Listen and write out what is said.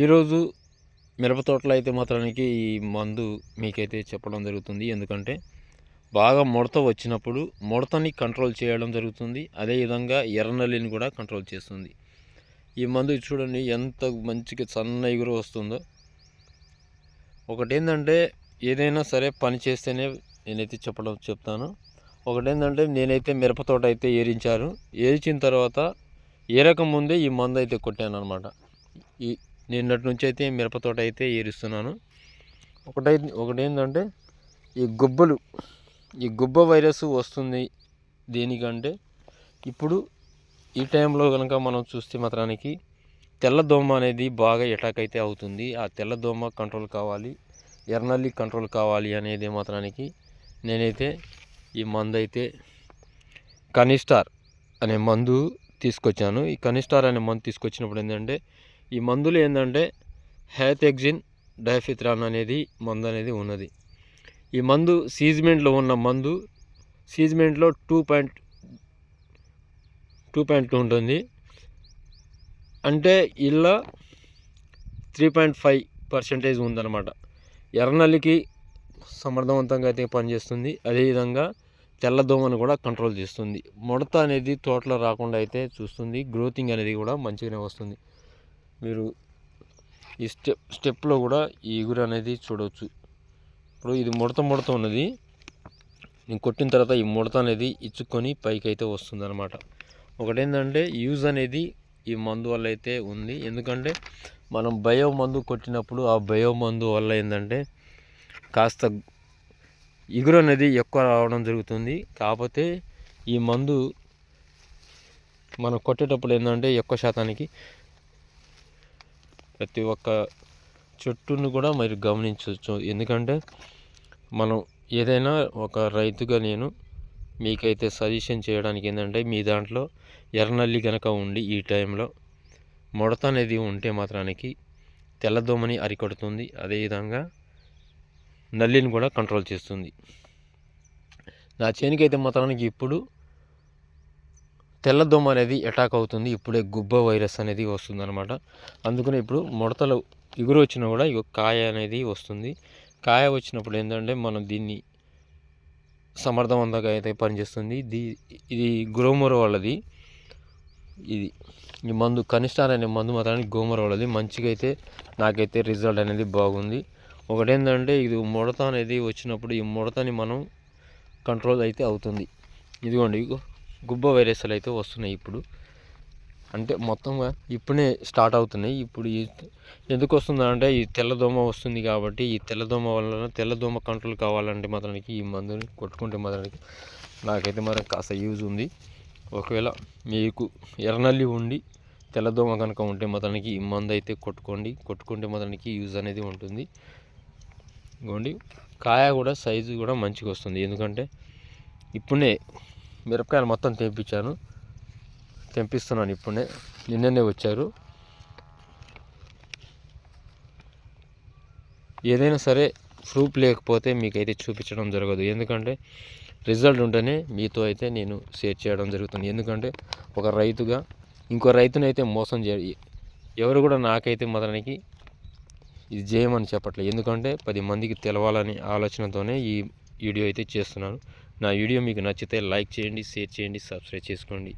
ఈరోజు మిరప తోటలో అయితే మాత్రానికి ఈ మందు మీకైతే చెప్పడం జరుగుతుంది. ఎందుకంటే బాగా ముడత వచ్చినప్పుడు ముడతని కంట్రోల్ చేయడం జరుగుతుంది. అదేవిధంగా ఎర్రనల్లిని కూడా కంట్రోల్ చేస్తుంది. ఈ మందు చూడండి ఎంత మంచిగా సన్న ఎగురు వస్తుందో. ఒకటేంటంటే ఏదైనా సరే పని చేస్తేనే నేనైతే చెప్తాను. ఒకటేంటంటే నేనైతే మిరప తోట అయితే ఏరించాను. ఏరించిన తర్వాత ఏరక ముందే ఈ మందు అయితే కొట్టాను అనమాట. ఈ నిన్నటి నుంచి అయితే మిరప తోట అయితే ఏరుస్తున్నాను. ఒకటేంటంటే ఈ గుబ్బ వైరస్ వస్తుంది. దేనికంటే ఇప్పుడు ఈ టైంలో కనుక మనం చూస్తే మాత్రానికి తెల్లదోమ అనేది బాగా అటాక్ అయితే అవుతుంది. ఆ తెల్లదోమ కంట్రోల్ కావాలి, ఎర్రనల్లి కంట్రోల్ కావాలి అనేది మాత్రానికి నేనైతే ఈ మందు అయితే కనిస్టార్ అనే మందు తీసుకొచ్చాను. ఈ కనిస్టార్ అనే మందు తీసుకొచ్చినప్పుడు ఏంటంటే ఈ మందులు ఏంటంటే హ్యాథెక్సిన్ డైఫిథ్రాన్ అనేది మందు అనేది ఉన్నది. ఈ మందు సీజ్మెంట్లో ఉన్న మందు సీజ్మెంట్లో 2.2 ఉంటుంది. అంటే ఇలా 3.5% ఉందన్నమాట. ఎర్రనల్లికి సమర్థవంతంగా అయితే పనిచేస్తుంది. అదేవిధంగా తెల్లదోమను కూడా కంట్రోల్ చేస్తుంది. ముడత అనేది తోటలో రాకుండా అయితే చూస్తుంది. గ్రోతింగ్ అనేది కూడా మంచిగానే వస్తుంది. మీరు ఈ స్టెప్లో కూడా ఈ ఎగురు అనేది చూడవచ్చు. ఇప్పుడు ఇది ముడత ఉన్నది. నేను కొట్టిన తర్వాత ఈ ముడత అనేది ఇచ్చుకొని పైకి అయితే వస్తుంది అనమాట. ఒకటేంటంటే యూజ్ అనేది ఈ మందు వల్ల అయితే ఉంది. ఎందుకంటే మనం బయో మందు కొట్టినప్పుడు ఆ బయో మందు వల్ల ఏంటంటే కాస్త ఎగురు అనేది ఎక్కువ రావడం జరుగుతుంది. కాకపోతే ఈ మందు మనం కొట్టేటప్పుడు ఏంటంటే ఎక్కువ శాతానికి ప్రతి ఒక్క చెట్టును కూడా మీరు గమనించవచ్చు. ఎందుకంటే మనం ఏదైనా ఒక రైతుగా నేను మీకైతే సజెషన్ చేయడానికి ఏంటంటే మీ దాంట్లో ఎర్రనల్లి కనుక ఉండి ఈ టైంలో ముడత అనేది ఉంటే మాత్రానికి తెల్లదోమని అరికడుతుంది. అదేవిధంగా నల్లిని కూడా కంట్రోల్ చేస్తుంది. నా చేనుకైతే మాత్రానికి ఇప్పుడు తెల్లదోమ అనేది అటాక్ అవుతుంది. ఇప్పుడే గుబ్బ వైరస్ అనేది వస్తుందన్నమాట. అందుకని ఇప్పుడు ముడతలు ఎగురు వచ్చినా కూడా కాయ అనేది వస్తుంది. కాయ వచ్చినప్పుడు ఏంటంటే మనం దీన్ని సమర్థవంతంగా అయితే పనిచేస్తుంది. ఇది గ్రోమర్ వాళ్ళది. ఈ మందు కనిస్టార్ అనే మందు మాత్రానికి గోమర్ వాళ్ళది. మంచిగా అయితే నాకైతే రిజల్ట్ అనేది బాగుంది. ఒకటేంటంటే ఇది ముడత అనేది వచ్చినప్పుడు ఈ ముడతని మనం కంట్రోల్ అయితే అవుతుంది. ఇదిగోండి గుబ్బ వైరస్లు అయితే వస్తున్నాయి ఇప్పుడు. అంటే మొత్తంగా ఇప్పుడే స్టార్ట్ అవుతున్నాయి. ఇప్పుడు ఎందుకు వస్తుందంటే ఈ తెల్లదోమ వస్తుంది కాబట్టి ఈ తెల్లదోమ వలన తెల్లదోమ కంట్రోల్ కావాలంటే మాత్రానికి ఈ మందుని కొట్టుకుంటే మాత్రానికి నాకైతే మాత్రం కాస్త యూజ్ ఉంది. ఒకవేళ మీకు ఎర్రనల్లి ఉండి తెల్లదోమ కనుక ఉంటే మాత్రానికి ఈ మందు అయితే కొట్టుకుంటే మాత్రానికి యూజ్ అనేది ఉంటుంది. ఇదిగోండి కాయ కూడా సైజు కూడా మంచిగా వస్తుంది. ఎందుకంటే ఇప్పుడే మిరపకాయలు మొత్తం తెంపిస్తున్నాను. ఇప్పుడే నిన్ననే వచ్చారు. ఏదైనా సరే ప్రూఫ్ లేకపోతే మీకైతే చూపించడం జరగదు. ఎందుకంటే రిజల్ట్ ఉంటేనే మీతో అయితే నేను షేర్ చేయడం జరుగుతుంది. ఎందుకంటే ఒక రైతుగా ఇంకో రైతుని అయితే మోసం చేయాలి ఎవరు కూడా నాకైతే మాత్రానికి ఇది చేయమని చెప్పట్లేదు. ఎందుకంటే 10 మందికి తెలవాలని ఆలోచనతోనే ఈ వీడియో అయితే చేస్తున్నాను. నా వీడియో మీకు నచ్చితే లైక్ చేయండి, షేర్ చేయండి, సబ్స్క్రైబ్ చేసుకోండి.